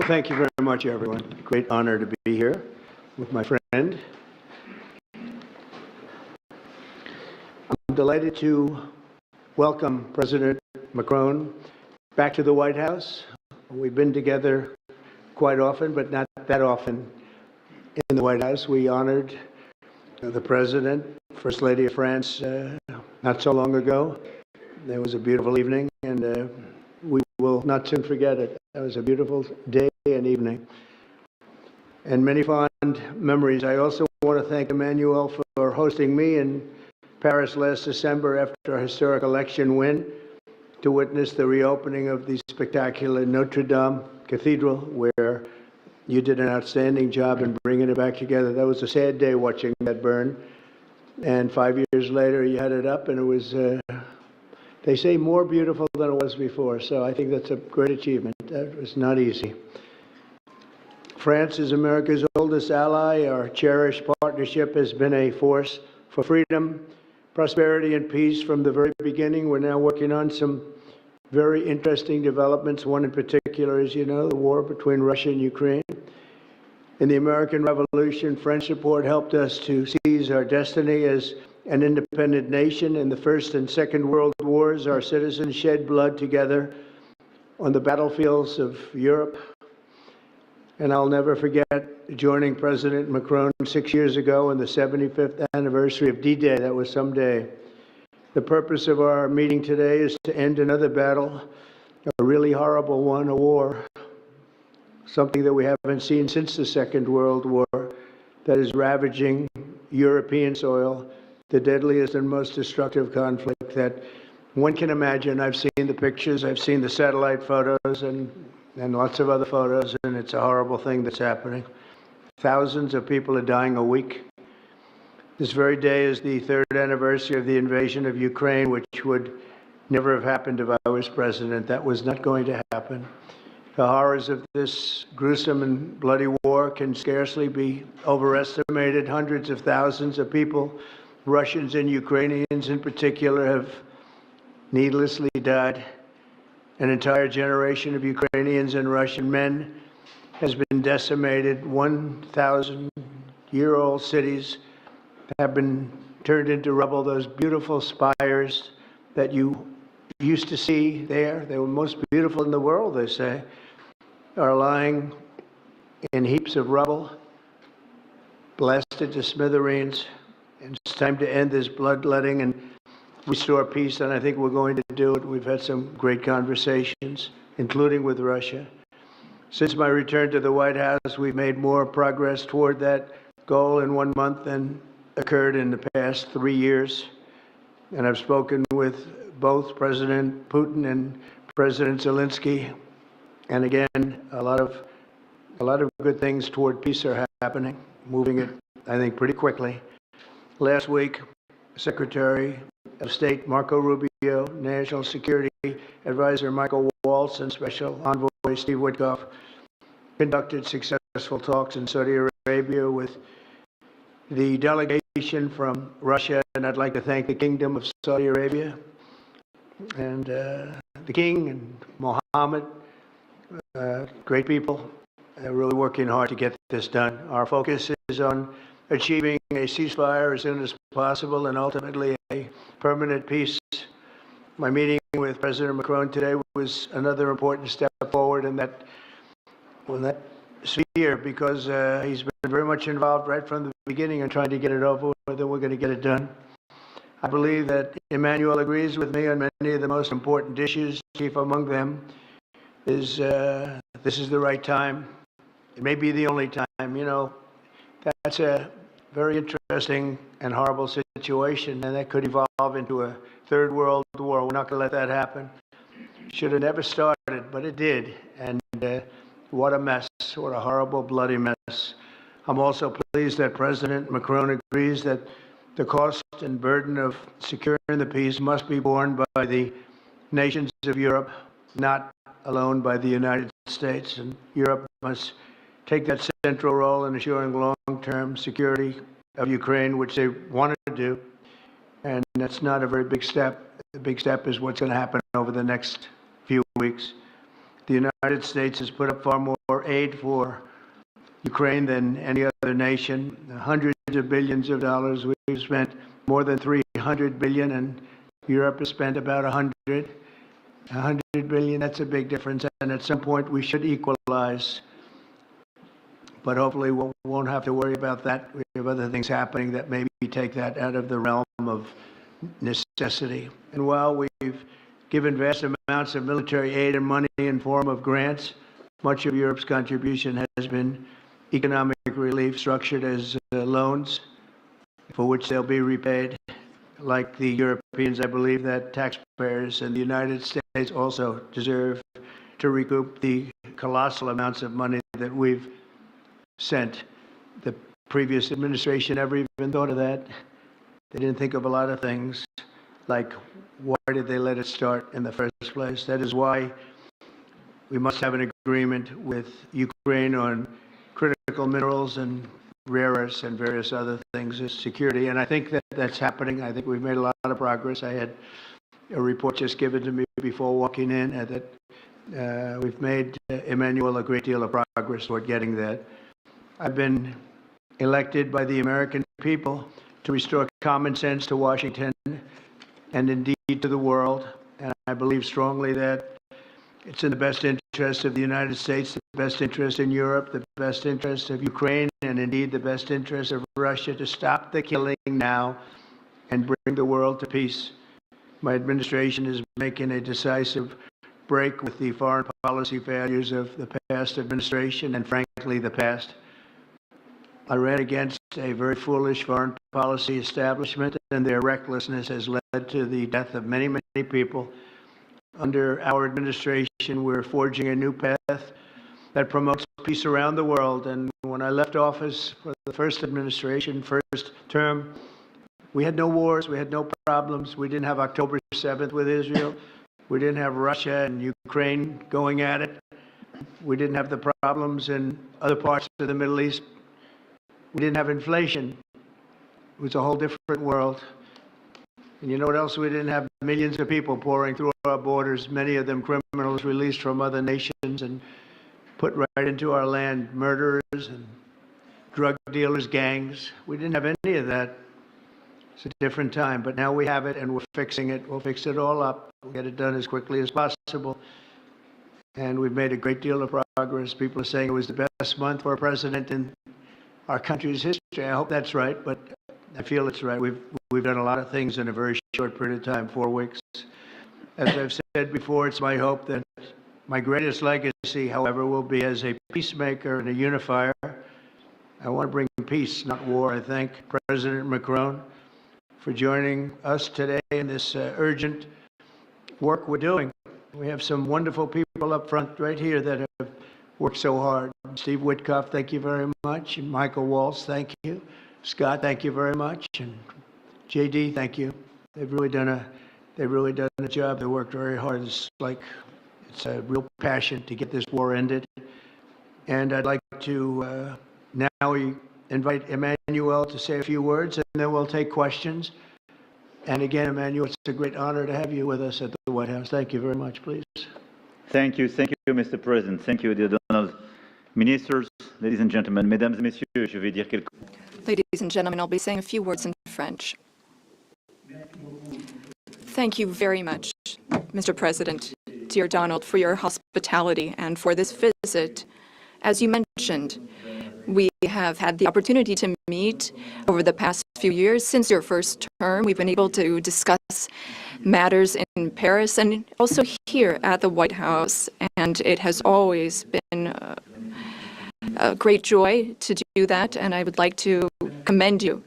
Well, thank you very much, everyone. Great honor to be here with my friend. I'm delighted to welcome President Macron back to the White House. We've been together quite often, but not that often in the White House. We honored the President, First Lady of France, not so long ago. There was a beautiful evening, and we will not soon forget it. That was a beautiful day and evening, and many fond memories. I also want to thank Emmanuel for hosting me in Paris last December after a historic election win to witness the reopening of the spectacular Notre Dame Cathedral, where you did an outstanding job in bringing it back together. That was a sad day watching that burn, and 5 years later you had it up, and it was they say more beautiful than it was before, so I think that's a great achievement. That was not easy. France is America's oldest ally. Our cherished partnership has been a force for freedom, prosperity, and peace from the very beginning. We're now working on some very interesting developments. One in particular is, the war between Russia and Ukraine. In the American Revolution, French support helped us to seize our destiny as an independent nation. In the First and Second World Wars, our citizens shed blood together on the battlefields of Europe. And I'll never forget joining President Macron 6 years ago on the 75th anniversary of D-Day. That was some day. The purpose of our meeting today is to end another battle, a really horrible one, a war, something that we haven't seen since the Second World War, that is ravaging European soil, the deadliest and most destructive conflict that one can imagine. I've seen the pictures, I've seen the satellite photos and lots of other photos, and it's a horrible thing that's happening. Thousands of people are dying a week. This very day is the 3rd anniversary of the invasion of Ukraine, which would never have happened if I was president. That was not going to happen. The horrors of this gruesome and bloody war can scarcely be overestimated. Hundreds of thousands of people, Russians and Ukrainians in particular, have needlessly died. An entire generation of Ukrainians and Russian men has been decimated. 1,000-year-old cities have been turned into rubble. Those beautiful spires that you used to see there, they were most beautiful in the world, they say, are lying in heaps of rubble, blasted to smithereens. And it's time to end this bloodletting and restore peace, and I think we're going to do it. We've had some great conversations, including with Russia. Since my return to the White House, we've made more progress toward that goal in 1 month than occurred in the past 3 years. And I've spoken with both President Putin and President Zelensky. And again, a lot of good things toward peace are happening, moving it, I think, pretty quickly. Last week, Secretary of State Marco Rubio, National Security Advisor Michael Waltz, and Special Envoy Steve Witkoff conducted successful talks in Saudi Arabia with the delegation from Russia, and I'd like to thank the Kingdom of Saudi Arabia and the King and Mohammed, great people. They're really working hard to get this done. Our focus is on achieving a ceasefire as soon as possible and ultimately a permanent peace. My meeting with President Macron today was another important step forward in that sphere, because he's been very much involved right from the beginning in trying to get it over with, and we're going to get it done. I believe that Emmanuel agrees with me on many of the most important issues. Chief among them is this is the right time. It may be the only time. That's a very interesting and horrible situation, and that could evolve into a third world war. We're not going to let that happen. Should have never started, but it did. And what a mess, what a horrible, bloody mess. I'm also pleased that President Macron agrees that the cost and burden of securing the peace must be borne by the nations of Europe, not alone by the United States. And Europe must take that central role in ensuring long-term security of Ukraine, which they want to do. And that's not a very big step. The big step is what's going to happen over the next few weeks. The United States has put up far more aid for Ukraine than any other nation. Hundreds of billions of dollars. We've spent more than 300 billion, and Europe has spent about 100 billion. That's a big difference, and at some point we should equalize. But hopefully we won't have to worry about that. We have other things happening that maybe take that out of the realm of necessity. And while we've given vast amounts of military aid and money in form of grants, much of Europe's contribution has been economic relief structured as loans for which they'll be repaid. Like the Europeans, I believe that taxpayers in the United States also deserve to recoup the colossal amounts of money that we've sent. The previous administration never even thought of that. They didn't think of a lot of things, like why did they let it start in the first place? That is why we must have an agreement with Ukraine on critical minerals and rare earths and various other things as security. And I think that that's happening. I think we've made a lot of progress. I had a report just given to me before walking in that we've made, Emmanuel, a great deal of progress toward getting that. I've been elected by the American people to restore common sense to Washington and indeed to the world. And I believe strongly that it's in the best interest of the United States, the best interest in Europe, the best interest of Ukraine, and indeed the best interest of Russia to stop the killing now and bring the world to peace. My administration is making a decisive break with the foreign policy failures of the past administration and, frankly, the past. I ran against a very foolish foreign policy establishment, and their recklessness has led to the death of many, many people. Under our administration, we're forging a new path that promotes peace around the world. And when I left office for the first administration, first term, we had no wars, we had no problems. We didn't have October 7th with Israel. We didn't have Russia and Ukraine going at it. We didn't have the problems in other parts of the Middle East. We didn't have inflation. It was a whole different world. And you know what else we didn't have? Millions of people pouring through our borders, many of them criminals released from other nations and put right into our land, murderers and drug dealers, gangs. We didn't have any of that. It's a different time, but now we have it and we're fixing it. We'll fix it all up. We'll get it done as quickly as possible. And we've made a great deal of progress. People are saying it was the best month for a president in our country's history. I hope that's right, but I feel it's right. We've done a lot of things in a very short period of time, 4 weeks. As I've said before, it's my hope that my greatest legacy, however, will be as a peacemaker and a unifier. I want to bring peace, not war. I thank President Macron for joining us today in this urgent work we're doing. We have some wonderful people up front right here that have worked so hard. Steve Witkoff, thank you very much. And Michael Waltz, thank you. Scott, thank you very much. And JD, thank you. They've really done a job. They worked very hard. It's a real passion to get this war ended. And I'd like to now invite Emmanuel to say a few words, and then we'll take questions. And again, Emmanuel, it's a great honor to have you with us at the White House. Thank you very much, please. Thank you, Mr. President. Thank you, dear Donald. Ministers, ladies and gentlemen, mesdames et messieurs, je vais dire quelques... Ladies and gentlemen, I'll be saying a few words in French. Thank you very much, Mr. President, dear Donald, for your hospitality and for this visit. As you mentioned, we have had the opportunity to meet over the past few years. Since your first term, we've been able to discuss matters in Paris and also here at the White House, and it has always been a great joy to do that, and I would like to commend you.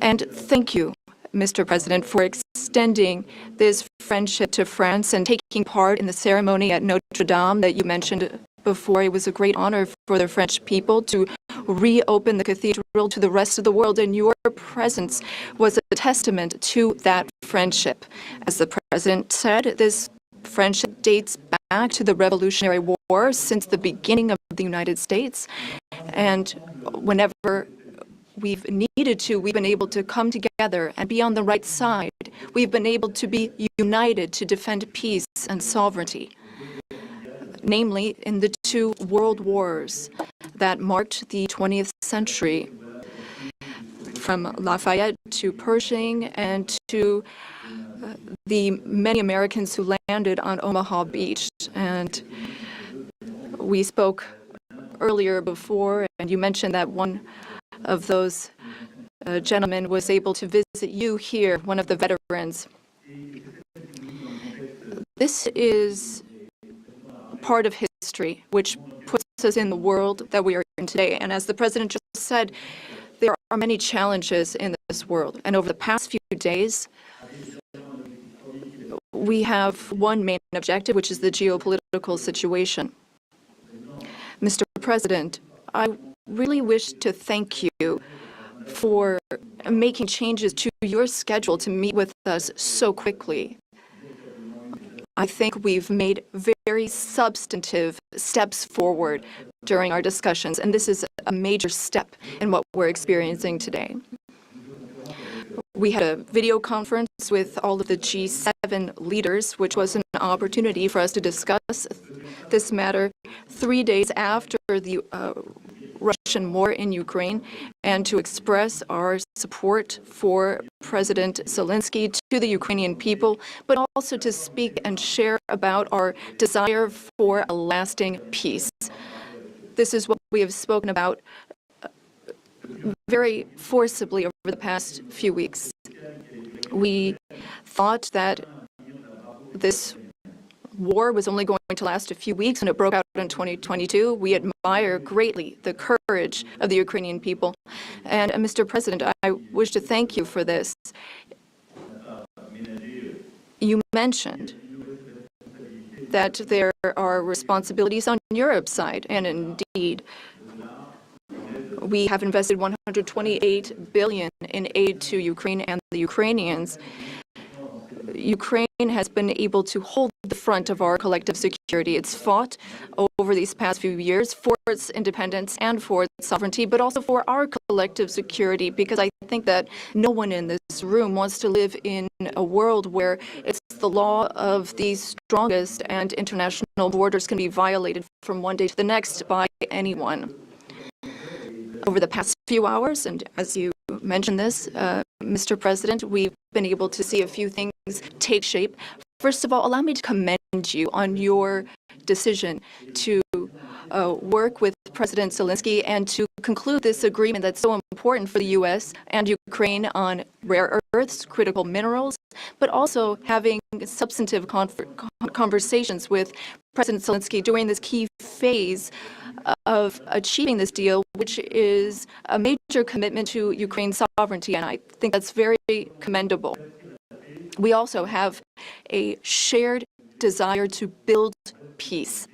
And thank you, Mr. President, for extending this friendship to France and taking part in the ceremony at Notre Dame that you mentioned before. It was a great honor for the French people to reopen the cathedral to the rest of the world, and your presence was a testament to that friendship. As the President said, this friendship dates back to the Revolutionary War, since the beginning of the United States, and whenever we've needed to, we've been able to come together and be on the right side. We've been able to be united to defend peace and sovereignty. namely in the two world wars that marked the 20th century, from Lafayette to Pershing and to the many Americans who landed on Omaha Beach. And we spoke earlier before, and you mentioned that one of those gentlemen was able to visit you here, one of the veterans. This is part of history which puts us in the world that we are in today. And as the President just said, there are many challenges in this world. And over the past few days, we have one main objective, which is the geopolitical situation. Mr. President, I really wish to thank you for making changes to your schedule to meet with us so quickly. I think we've made very substantive steps forward during our discussions, and this is a major step in what we're experiencing today. We had a video conference with all of the G7 leaders, which was an opportunity for us to discuss this matter 3 days after the Russian war in Ukraine, and to express our support for President Zelensky to the Ukrainian people, but also to speak and share about our desire for a lasting peace. This is what we have spoken about very forcibly over the past few weeks. We thought that this war was only going to last a few weeks, and it broke out in 2022. We admire greatly the courage of the Ukrainian people. And Mr. President, I wish to thank you for this. You mentioned that there are responsibilities on Europe's side, and indeed, we have invested $128 billion in aid to Ukraine and the Ukrainians. Ukraine has been able to hold the front of our collective security. It's fought over these past few years for its independence and for its sovereignty, but also for our collective security, because I think that no one in this room wants to live in a world where it's the law of the strongest and international borders can be violated from one day to the next by anyone. Over the past few hours, and as you mentioned this, Mr. President, we've been able to see a few things take shape. First of all, allow me to commend you on your decision to work with President Zelensky and to conclude this agreement that's so important for the U.S. and Ukraine on rare earths, critical minerals, but also having substantive conversations with President Zelensky during this key phase of achieving this deal, which is a major commitment to Ukraine's sovereignty, and I think that's very commendable. We also have a shared desire to build peace.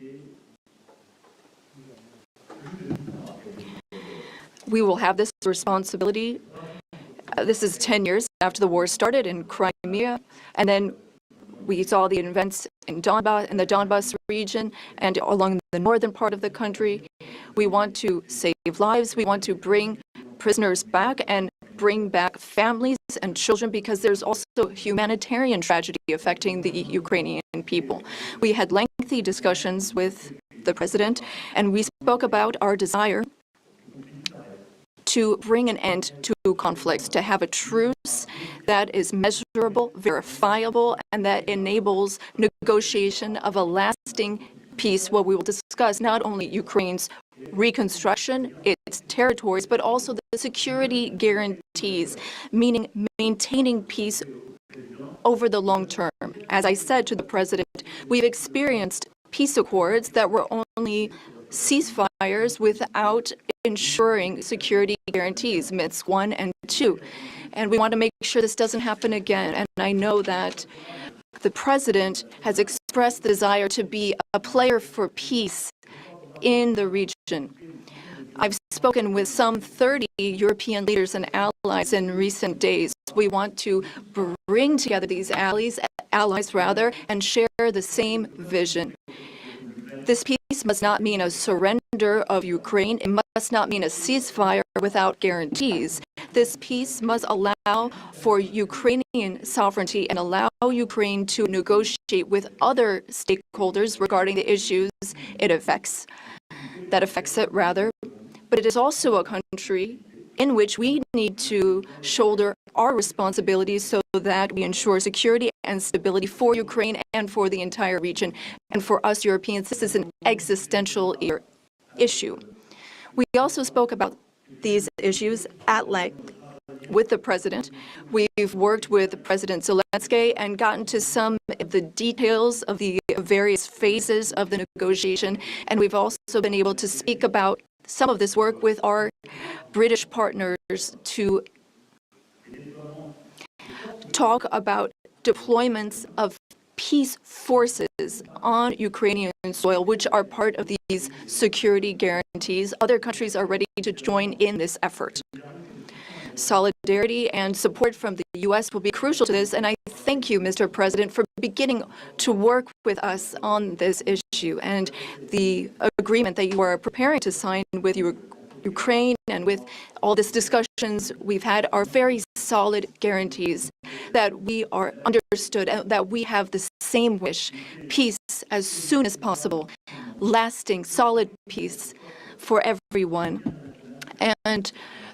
We will have this responsibility. This is 10 years after the war started in Crimea, and then we saw the events in the Donbas region and along the northern part of the country. We want to save lives. We want to bring prisoners back and bring back families and children, because there's also humanitarian tragedy affecting the Ukrainian people. We had lengthy discussions with the president, and we spoke about our desire to bring an end to conflicts, to have a truce that is measurable, verifiable, and that enables negotiation of a lasting peace, where we will discuss not only Ukraine's reconstruction, its territories, but also the security guarantees, meaning maintaining peace over the long term. As I said to the president, we've experienced peace accords that were only ceasefires without ensuring security guarantees, Minsk I and II. And we want to make sure this doesn't happen again. And I know that the president has expressed the desire to be a player for peace in the region. I've spoken with some 30 European leaders and allies in recent days. We want to bring together these allies, and share the same vision. This peace must not mean a surrender of Ukraine. It must not mean a ceasefire without guarantees. This peace must allow for Ukrainian sovereignty and allow Ukraine to negotiate with other stakeholders regarding the issues it affects. But it is also a country in which we need to shoulder our responsibilities so that we ensure security and stability for Ukraine and for the entire region. And for us Europeans, this is an existential issue. We also spoke about these issues at length with the President. We've worked with President Zelensky and gotten to some of the details of the various phases of the negotiation, and we've also been able to speak about some of this work with our British partners to talk about deployments of peace forces on Ukrainian soil, which are part of these security guarantees. Other countries are ready to join in this effort. Solidarity and support from the U.S. will be crucial to this, and I thank you, Mr. President, for beginning to work with us on this issue. And the agreement that you are preparing to sign with Ukraine and with all these discussions we've had are very solid guarantees that we are understood and that we have the same wish, peace as soon as possible, lasting, solid peace for everyone. And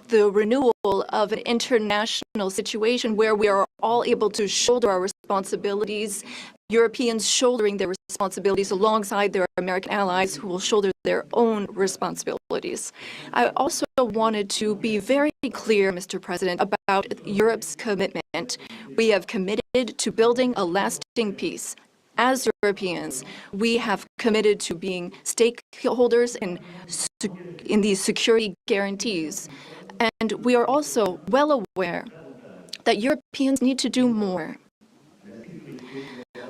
the renewal of an international situation where we are all able to shoulder our responsibilities, Europeans shouldering their responsibilities alongside their American allies who will shoulder their own responsibilities. I also wanted to be very clear, Mr. President, about Europe's commitment. We have committed to building a lasting peace. As Europeans, we have committed to being stakeholders in these security guarantees. And we are also well aware that Europeans need to do more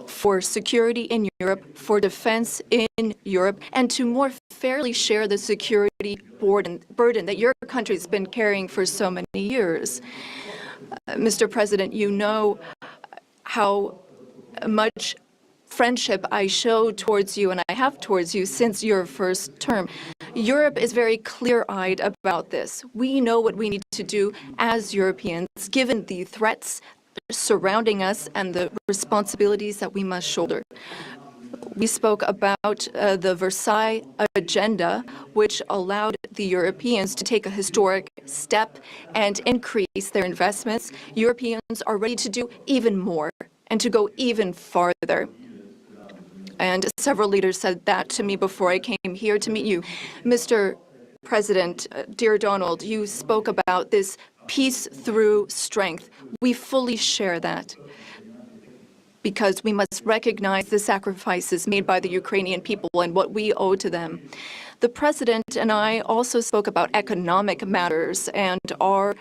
for security in Europe, for defense in Europe, and to more fairly share the security burden that your country has been carrying for so many years. Mr. President, you know how much friendship I show towards you and I have towards you since your first term. Europe is very clear-eyed about this. We know what we need to do as Europeans, given the threats surrounding us and the responsibilities that we must shoulder. We spoke about the Versailles Agenda, which allowed the Europeans to take a historic step and increase their investments. Europeans are ready to do even more and to go even farther. And several leaders said that to me before I came here to meet you. Mr. President, dear Donald, you spoke about this peace through strength. We fully share that because we must recognize the sacrifices made by the Ukrainian people and what we owe to them. The President and I also spoke about economic matters and our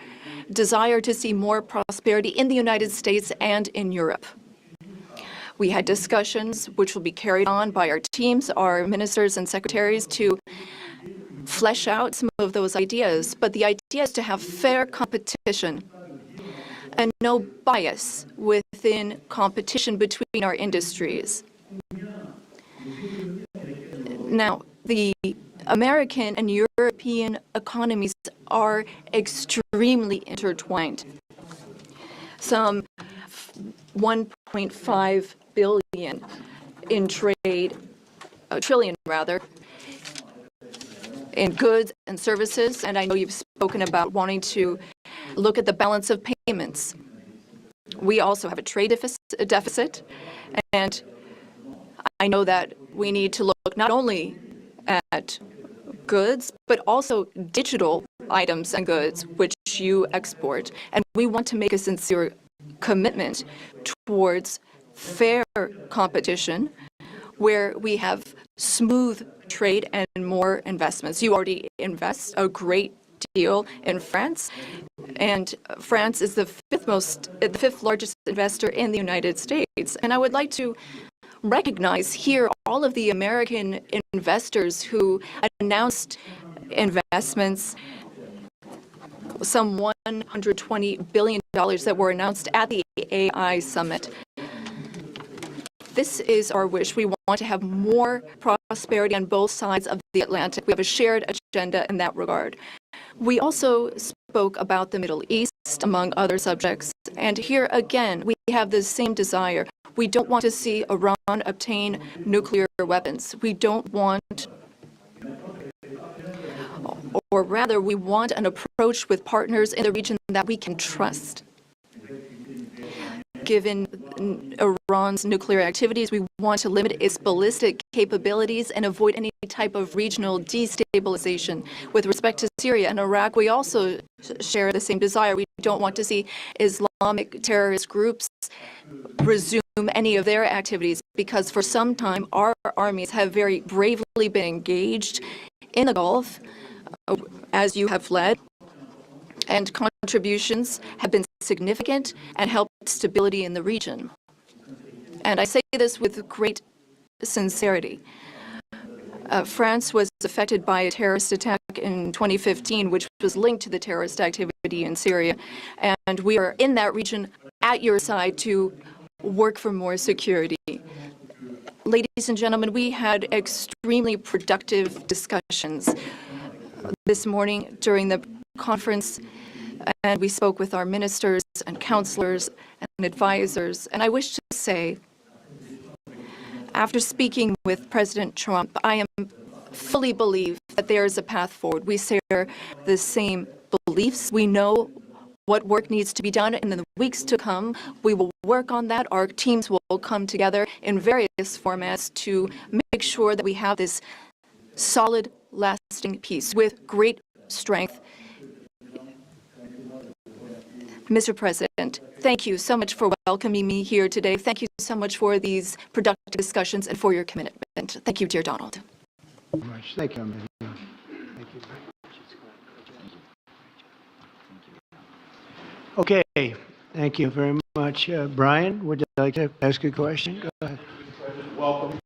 desire to see more prosperity in the United States and in Europe. We had discussions which will be carried on by our teams, our ministers and secretaries, to flesh out some of those ideas. But the idea is to have fair competition and no bias within competition between our industries. Now, the American and European economies are extremely intertwined. Some 1.5 billion in trade, trillion rather, in goods and services, and I know you've spoken about wanting to look at the balance of payments. We also have a trade deficit, and I know that we need to look not only at goods, but also digital items and goods which you export, and we want to make a sincere commitment towards fair competition where we have smooth trade and more investments. You already invest a great deal in France, and France is the fifth largest investor in the United States. And I would like to recognize here all of the American investors who announced investments, some $120 billion that were announced at the AI summit. This is our wish. We want to have more prosperity on both sides of the Atlantic. We have a shared agenda in that regard. We also spoke about the Middle East, among other subjects. And here again, we have the same desire. We don't want to see Iran obtain nuclear weapons. We don't want, or rather, we want an approach with partners in the region that we can trust. Given Iran's nuclear activities, we want to limit its ballistic capabilities and avoid any type of regional destabilization. With respect to Syria and Iraq, we also share the same desire. We don't want to see Islamic terrorist groups resume any of their activities, because for some time our armies have very bravely been engaged in the Gulf, as you have led, and contributions have been significant and helped stability in the region. And I say this with great sincerity. France was affected by a terrorist attack in 2015, which was linked to the terrorist activity in Syria. And we are in that region at your side to work for more security. Ladies and gentlemen, we had extremely productive discussions this morning during the conference, and we spoke with our ministers and counselors and advisors. And I wish to say, after speaking with President Trump, I am fully believe that there is a path forward. We share the same beliefs. We know what work needs to be done, and in the weeks to come, we will work on that. Our teams will come together in various formats to make sure that we have this solid, lasting peace with great strength. Mr. President, thank you so much for welcoming me here today. Thank you so much for these productive discussions and for your commitment. Thank you, dear Donald. Thank you. Thank you. Okay, thank you very much. Brian, would you like to ask a question? Go ahead. Welcome,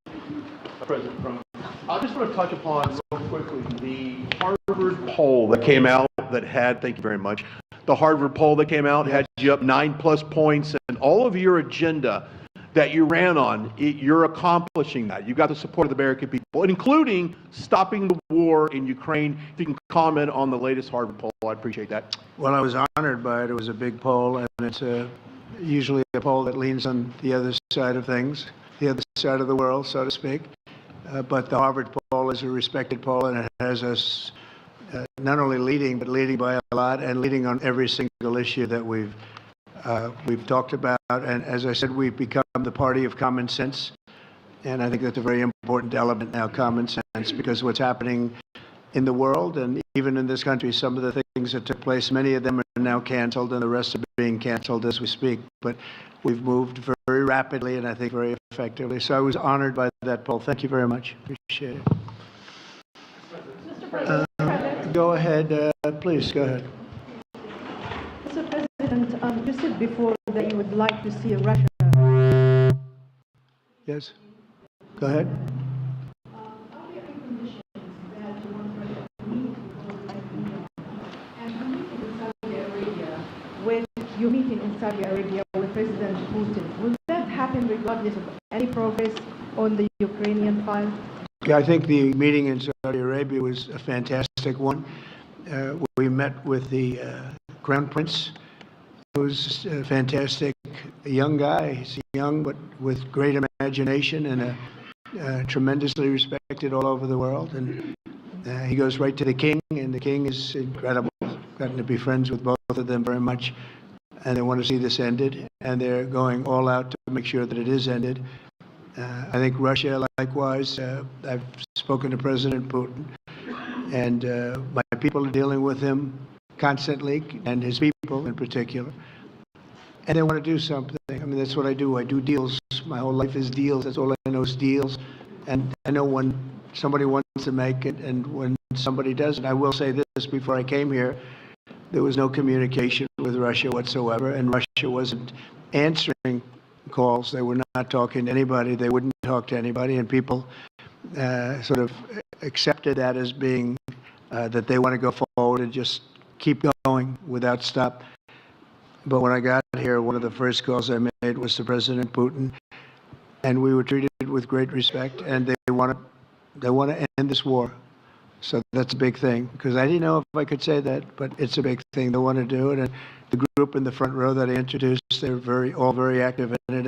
President Trump. I just want to touch upon real quickly the Harvard poll that came out that had, thank you very much, the Harvard poll that came out had you up 9+ points, and all of your agenda that you ran on, you're accomplishing that. You got the support of the American people, including stopping the war in Ukraine. If you can comment on the latest Harvard poll, I'd appreciate that. Well, I was honored by it. It was a big poll, and it's usually a poll that leans on the other side of things, the other side of the world, so to speak. But the Harvard poll is a respected poll, and it has us not only leading, but leading by a lot, and leading on every single issue that we've talked about. And as I said, we've become the party of common sense. And I think that's a very important element now, common sense, because what's happening in the world and even in this country, some of the things that took place, many of them are now canceled, and the rest are being canceled as we speak. But we've moved very rapidly and I think very effectively. So I was honored by that poll. Thank you very much. Appreciate it. Go ahead, please, go ahead. Mr. President, you said before that you would like to see Russia. Yes, go ahead. Are there any conditions that you want Russia to meet and the meeting in Saudi Arabia, when you're meeting in Saudi Arabia with President Putin, will that happen regardless of any progress on the Ukrainian file? Yeah, I think the meeting in Saudi Arabia was a fantastic one. We met with the Crown Prince, who's a fantastic young guy. He's young, but with great imagination and tremendously respected all over the world. And he goes right to the king, and the king is incredible. Gotten to be friends with both of them very much, and they want to see this ended, and they're going all out to make sure that it is ended. I think Russia, likewise, I've spoken to President Putin, and my people are dealing with him constantly, and his people in particular. And they want to do something. I mean, that's what I do. I do deals. My whole life is deals. That's all I know is deals. And I know when somebody wants to make it and when somebody doesn't. I will say this, before I came here, there was no communication with Russia whatsoever, and Russia wasn't answering calls. They were not talking to anybody. They wouldn't talk to anybody, and people sort of accepted that as being that they want to go forward and just keep going without stop. But when I got here, one of the first calls I made was to President Putin, and we were treated with great respect, and they want to end this war. So that's a big thing, because I didn't know if I could say that, but it's a big thing. They want to do it, and the group in the front row that I introduced, they're all very active in it,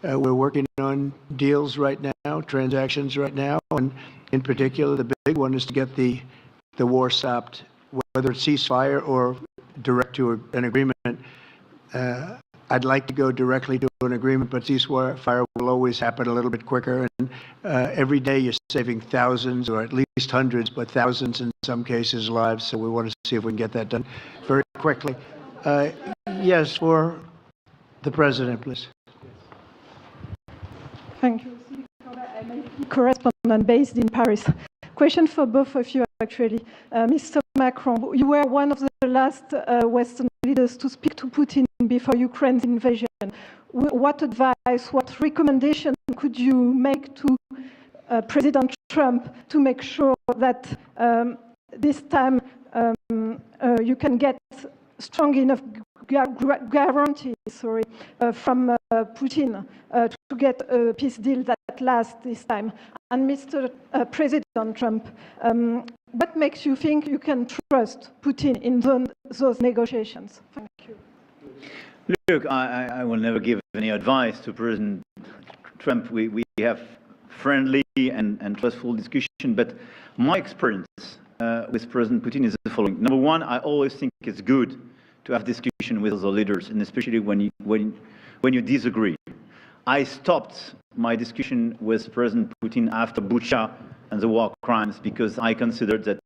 and we're working on deals right now, transactions right now, and in particular, the big one is to get the war stopped, whether it's ceasefire or direct to an agreement. I'd like to go directly to an agreement, but ceasefire will always happen a little bit quicker. And every day you're saving thousands, or at least hundreds, but thousands in some cases, lives. So we want to see if we can get that done very quickly. Yes, for the president, please. Thank you. I'm a correspondent based in Paris. Question for both of you, actually. Mr. Macron, you were one of the last Western leaders to speak to Putin before Ukraine's invasion. What advice, what recommendation could you make to President Trump to make sure that this time you can get strong enough guarantees from Putin to get a peace deal that lasts this time? And Mr. President Trump, what makes you think you can trust Putin in those negotiations? Thank you. Look, I will never give any advice to President Trump. We have friendly and trustful discussion, but my experience with President Putin is the following. Number one, I always think it's good to have discussion with other leaders, and especially when you disagree. I stopped my discussion with President Putin after Bucha and the war crimes because I considered that,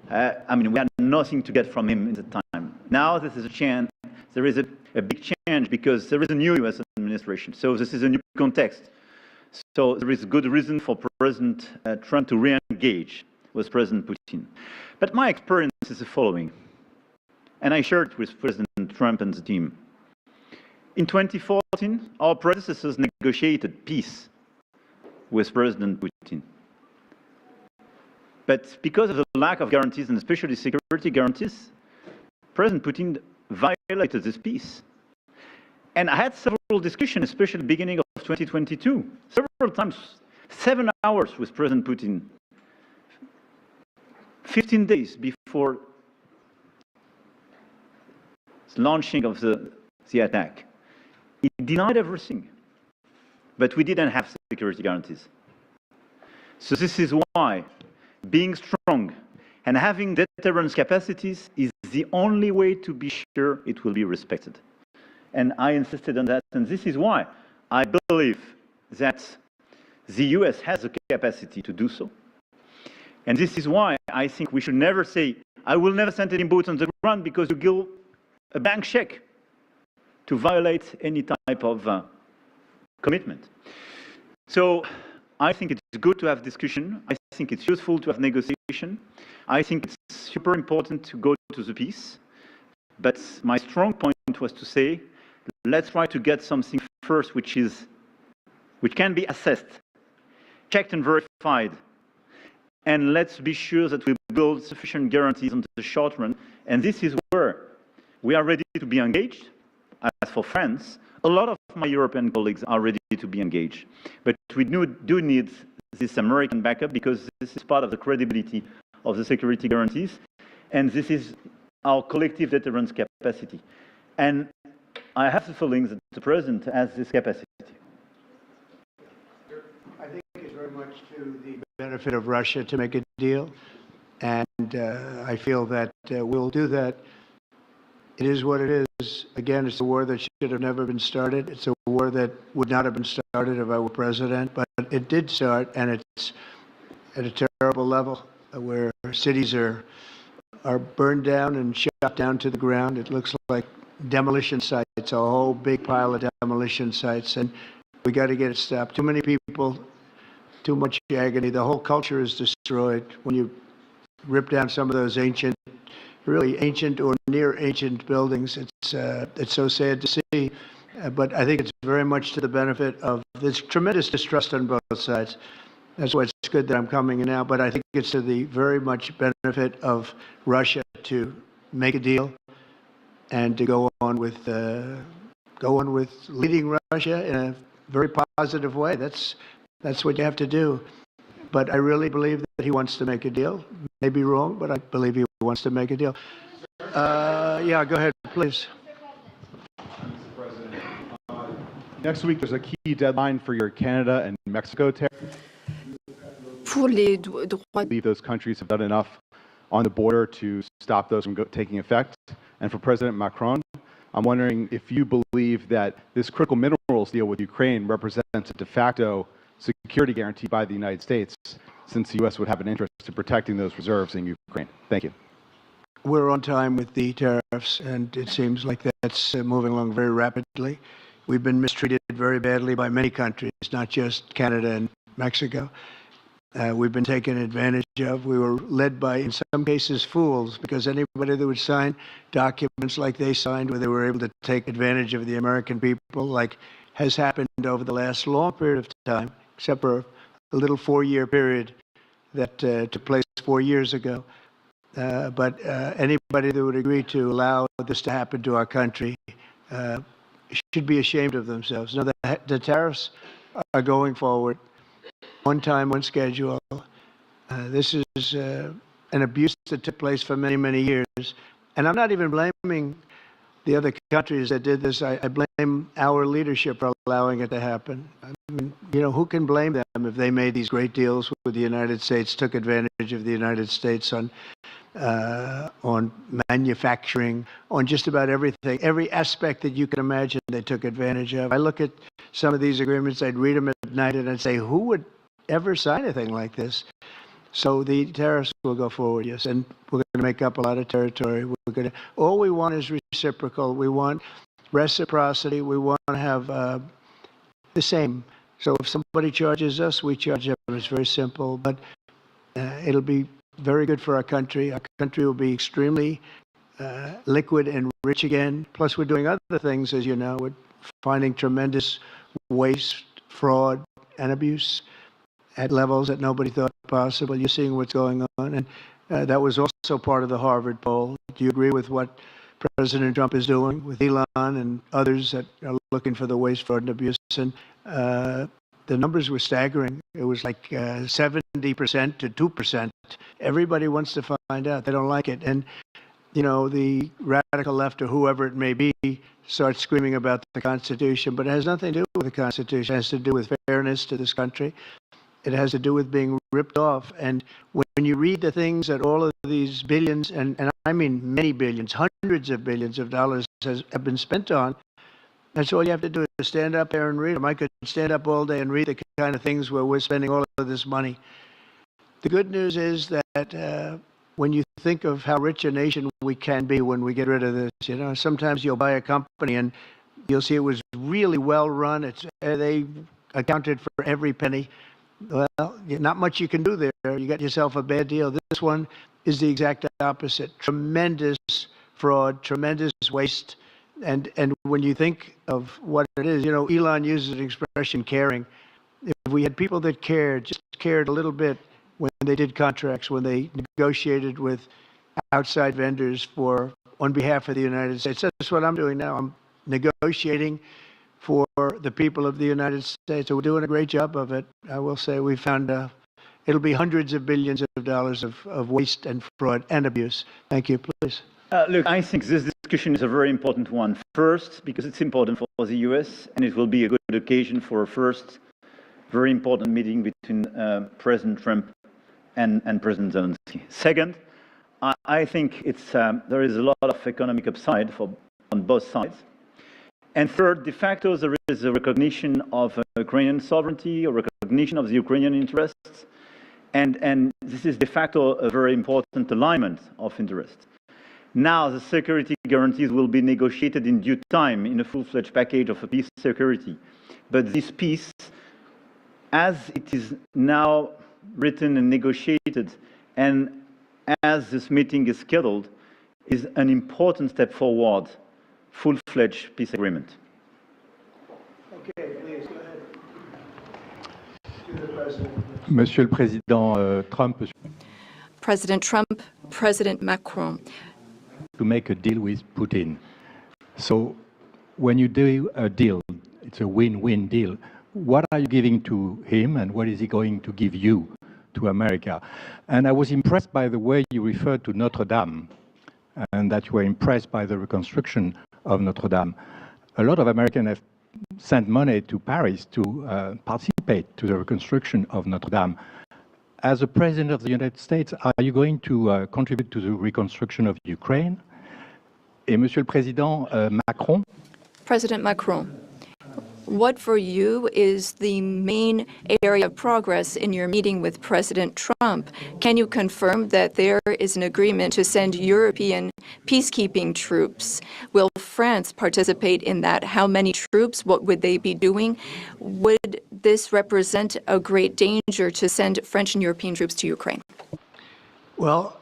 we had nothing to get from him in the time. Now this is a chance. There is a big change because there is a new U.S. administration. So this is a new context. So there is good reason for President Trump to re-engage with President Putin. But my experience is the following, and I shared it with President Trump and the team. In 2014, our predecessors negotiated peace with President Putin. But because of the lack of guarantees, and especially security guarantees, President Putin violated this peace. And I had several discussions, especially at the beginning of 2022, several times, 7 hours with President Putin, 15 days before the launching of the attack. He denied everything, but we didn't have security guarantees. So this is why being strong and having deterrence capacities is the only way to be sure it will be respected. And I insisted on that, and this is why I believe that the US has the capacity to do so. And this is why I think we should never say, I will never send any boots on the ground because you give a blank check to violate any type of commitment. So I think it's good to have discussion. I think it's useful to have negotiation. I think it's super important to go to the peace. But my strong point was to say, let's try to get something first which can be assessed, checked and verified. And let's be sure that we build sufficient guarantees on the short run. And this is where we are ready to be engaged. As for France, a lot of my European colleagues are ready to be engaged. But we do need this American backup because this is part of the credibility of the security guarantees. And this is our collective deterrence capacity. And I have the feeling that the President has this capacity. I think it's very much to the benefit of Russia to make a deal. And I feel that we'll do that. It is what it is. Again, it's a war that should have never been started. It's a war that would not have been started if I were president, but it did start, and it's at a terrible level where cities are burned down and shot down to the ground. It looks like demolition sites, a whole big pile of demolition sites, and we got to get it stopped. Too many people, too much agony. The whole culture is destroyed when you rip down some of those really ancient or near ancient buildings. It's so sad to see, but I think it's very much to the benefit of this tremendous distrust on both sides. That's why it's good that I'm coming in now, but I think it's to the very much benefit of Russia to make a deal and to go on with leading Russia in a very positive way. That's what you have to do. But I really believe that he wants to make a deal. Maybe wrong, but I believe he wants to make a deal. Yeah, go ahead, please. Next week, there's a key deadline for your Canada and Mexico tariff. Pour les droits I believe those countries have done enough on the border to stop those from taking effect. And for President Macron, I'm wondering if you believe that this critical minerals deal with Ukraine represents a de facto security guarantee by the United States, since the U.S. would have an interest in protecting those reserves in Ukraine. Thank you. We're on time with the tariffs, and it seems like that's moving along very rapidly. We've been mistreated very badly by many countries, not just Canada and Mexico. We've been taken advantage of. We were led by, in some cases, fools, because anybody that would sign documents like they signed, where they were able to take advantage of the American people, like has happened over the last long period of time, except for a little 4-year period that took place 4 years ago. But anybody that would agree to allow this to happen to our country should be ashamed of themselves. No, the tariffs are going forward on time, on schedule. This is an abuse that took place for many, many years. And I'm not even blaming the other countries that did this. I blame our leadership for allowing it to happen. I mean, you know, who can blame them if they made these great deals with the United States, took advantage of the United States on manufacturing, on just about everything, every aspect that you can imagine they took advantage of. I look at some of these agreements, I'd read them at night, and I'd say, who would ever sign anything like this? So the tariffs will go forward, yes, and we're going to make up a lot of territory. All we want is reciprocal. We want reciprocity. We want to have the same. So if somebody charges us, we charge them. It's very simple, but it'll be very good for our country. Our country will be extremely liquid and rich again. Plus, we're doing other things, as you know. We're finding tremendous waste, fraud, and abuse at levels that nobody thought possible. You're seeing what's going on, and that was also part of the Harvard poll. Do you agree with what President Trump is doing with Elon and others that are looking for the waste, fraud, and abuse? And the numbers were staggering. It was like 70% to 2%. Everybody wants to find out. They don't like it. And, you know, the radical left or whoever it may be starts screaming about the Constitution, but it has nothing to do with the Constitution. It has to do with fairness to this country. It has to do with being ripped off. And when you read the things that all of these billions, and I mean many billions, hundreds of billions of dollars have been spent on, that's all you have to do is stand up there and read them. I could stand up all day and read the kind of things where we're spending all of this money. The good news is that when you think of how rich a nation we can be when we get rid of this, you know, sometimes you'll buy a company and you'll see it was really well run. They accounted for every penny. Well, not much you can do there. You got yourself a bad deal. This one is the exact opposite. Tremendous fraud, tremendous waste. And when you think of what it is, you know, Elon uses an expression, caring. If we had people that cared, just cared a little bit when they did contracts, when they negotiated with outside vendors on behalf of the United States. That's what I'm doing now. I'm negotiating for the people of the United States. So we're doing a great job of it. I will say we found it'll be hundreds of billions of dollars of waste and fraud and abuse. Thank you, please. Look, I think this discussion is a very important one. First, because it's important for the US, and it will be a good occasion for a first very important meeting between President Trump and President Zelensky. Second, I think there is a lot of economic upside on both sides. And third, de facto, there is a recognition of Ukrainian sovereignty, a recognition of the Ukrainian interests, and this is de facto a very important alignment of interests. Now, the security guarantees will be negotiated in due time in a full-fledged package of a peace security. But this peace, as it is now written and negotiated, and as this meeting is scheduled, is an important step forward. Full-fledged peace agreement. Okay, please go ahead. To the President. Monsieur le Président Trump, President Trump, President Macron. to make a deal with Putin. So when you do a deal, it's a win-win deal. What are you giving to him and what is he going to give you to America. And I was impressed by the way you referred to Notre Dame, and that you were impressed by the reconstruction of Notre Dame. A lot of Americans have sent money to Paris to participate to the reconstruction of Notre Dame. As a President of the United States, are you going to contribute to the reconstruction of Ukraine? Et Monsieur le Président Macron, President Macron, what for you is the main area of progress in your meeting with President Trump? Can you confirm that there is an agreement to send European peacekeeping troops? Will France participate in that? How many troops? What would they be doing? Would this represent a great danger to send French and European troops to Ukraine? Well,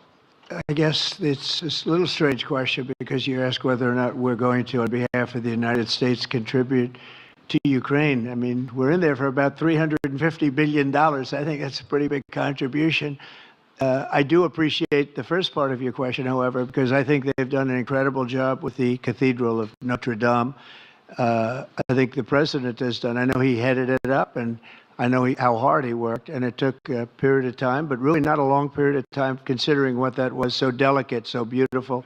I guess it's a little strange question because you ask whether or not we're going to, on behalf of the United States, contribute to Ukraine. I mean, we're in there for about $350 billion. I think that's a pretty big contribution. I do appreciate the first part of your question, however, because I think they've done an incredible job with the Cathedral of Notre Dame. I think the president has done. I know he headed it up, and I know how hard he worked, and it took a period of time, but really not a long period of time, considering what that was, so delicate, so beautiful.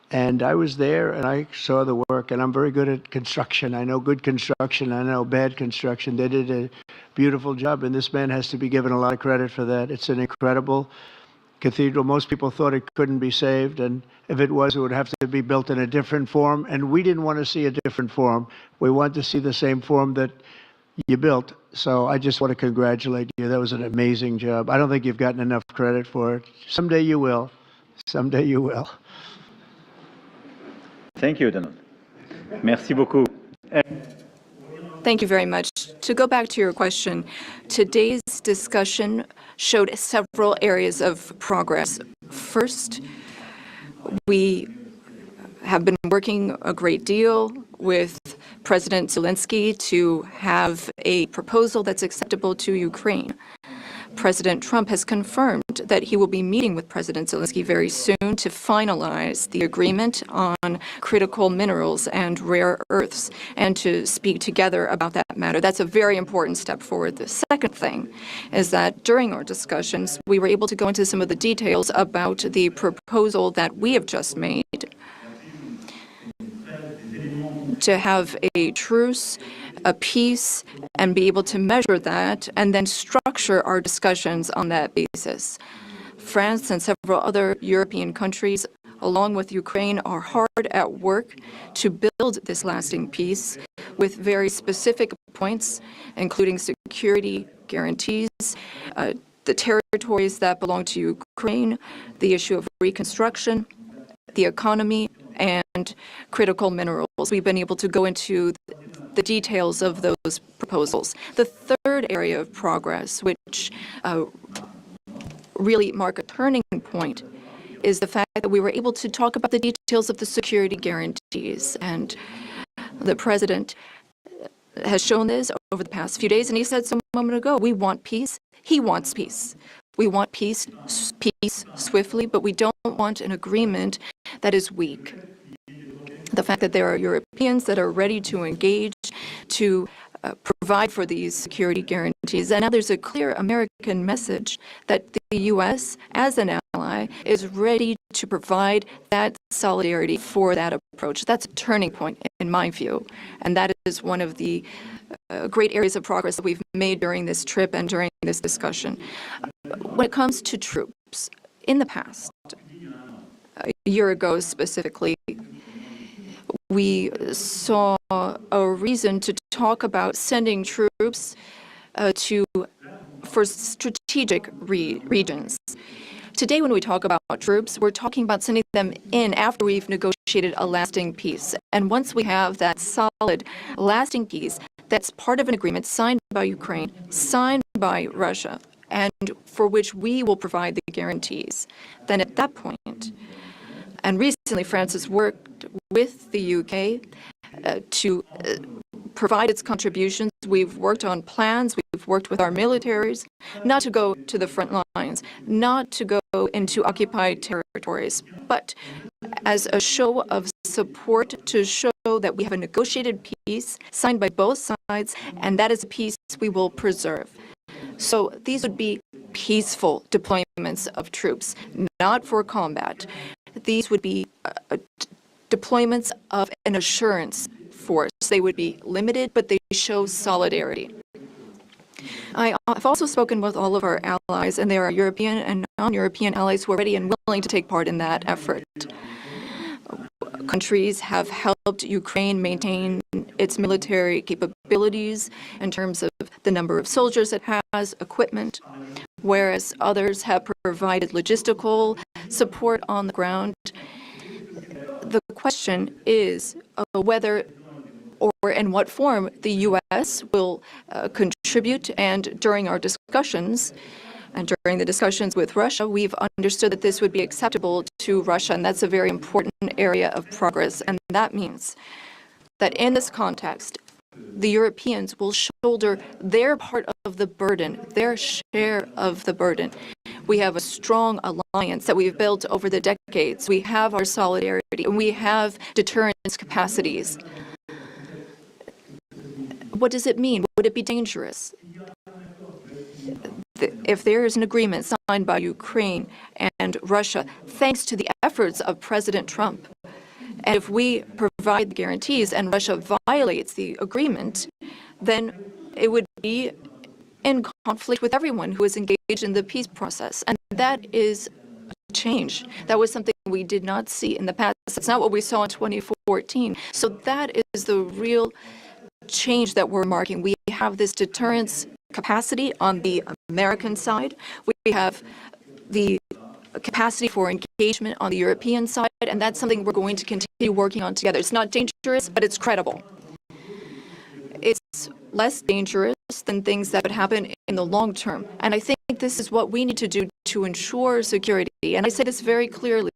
And I was there, and I saw the work, and I'm very good at construction. I know good construction. I know bad construction. They did a beautiful job, and this man has to be given a lot of credit for that. It's an incredible cathedral. Most people thought it couldn't be saved, and if it was, it would have to be built in a different form, and we didn't want to see a different form. We wanted to see the same form that you built. So I just want to congratulate you. That was an amazing job. I don't think you've gotten enough credit for it. Someday you will. Someday you will. Thank you, Donald. Merci beaucoup. Thank you very much. To go back to your question, today's discussion showed several areas of progress. First, we have been working a great deal with President Zelensky to have a proposal that's acceptable to Ukraine. President Trump has confirmed that he will be meeting with President Zelensky very soon to finalize the agreement on critical minerals and rare earths and to speak together about that matter. That's a very important step forward. The second thing is that during our discussions, we were able to go into some of the details about the proposal that we have just made to have a truce, a peace, and be able to measure that and then structure our discussions on that basis. France and several other European countries, along with Ukraine, are hard at work to build this lasting peace with very specific points, including security guarantees, the territories that belong to Ukraine, the issue of reconstruction, the economy, and critical minerals. We've been able to go into the details of those proposals. The third area of progress, which really mark a turning point, is the fact that we were able to talk about the details of the security guarantees. And the president has shown this over the past few days, and he said so a moment ago, we want peace. He wants peace. We want peace swiftly, but we don't want an agreement that is weak. The fact that there are Europeans that are ready to engage, to provide for these security guarantees. And now there's a clear American message that the U.S., as an ally, is ready to provide that solidarity for that approach. That's a turning point in my view. And that is one of the great areas of progress that we've made during this trip and during this discussion. When it comes to troops, in the past, a year ago specifically, we saw a reason to talk about sending troops for strategic regions. Today, when we talk about troops, we're talking about sending them in after we've negotiated a lasting peace. And once we have that solid, lasting peace, that's part of an agreement signed by Ukraine, signed by Russia, and for which we will provide the guarantees, then at that point, and recently France has worked with the UK to provide its contributions. We've worked on plans, we've worked with our militaries, not to go to the front lines, not to go into occupied territories, but as a show of support to show that we have a negotiated peace signed by both sides, and that is a peace we will preserve. So these would be peaceful deployments of troops, not for combat. These would be deployments of an assurance force. They would be limited, but they show solidarity. I've also spoken with all of our allies, and there are European and non-European allies who are ready and willing to take part in that effort. Countries have helped Ukraine maintain its military capabilities in terms of the number of soldiers it has, equipment, whereas others have provided logistical support on the ground. The question is whether or in what form the U.S. will contribute, and during our discussions, and during the discussions with Russia, we've understood that this would be acceptable to Russia, and that's a very important area of progress. And that means that in this context, the Europeans will shoulder their part of the burden, their share of the burden. We have a strong alliance that we've built over the decades. We have our solidarity, and we have deterrence capacities. What does it mean? Would it be dangerous? If there is an agreement signed by Ukraine and Russia, thanks to the efforts of President Trump, and if we provide the guarantees and Russia violates the agreement, then it would be in conflict with everyone who is engaged in the peace process. And that is a change. That was something we did not see in the past. It's not what we saw in 2014. So that is the real change that we're marking. We have this deterrence capacity on the American side. We have the capacity for engagement on the European side, and that's something we're going to continue working on together. It's not dangerous, but it's credible. It's less dangerous than things that would happen in the long term. And I think this is what we need to do to ensure security. And I say this very clearly.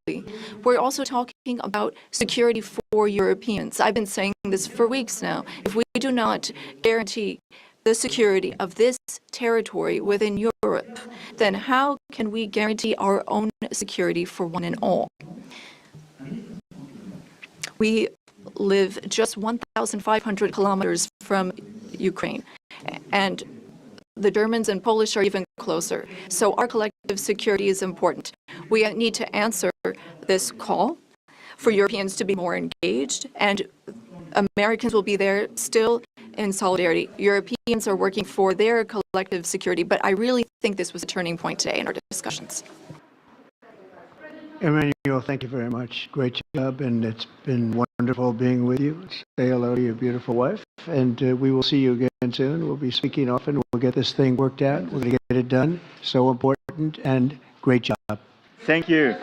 We're also talking about security for Europeans. I've been saying this for weeks now. If we do not guarantee the security of this territory within Europe, then how can we guarantee our own security for one and all? We live just 1,500 kilometers from Ukraine, and the Germans and Polish are even closer. So our collective security is important. We need to answer this call for Europeans to be more engaged, and Americans will be there still in solidarity. Europeans are working for their collective security, but I really think this was a turning point today in our discussions. Emmanuel, thank you very much. Great job, and it's been wonderful being with you. Say hello to your beautiful wife, and we will see you again soon. We'll be speaking often. We'll get this thing worked out. We're going to get it done. So important, and great job. Thank you.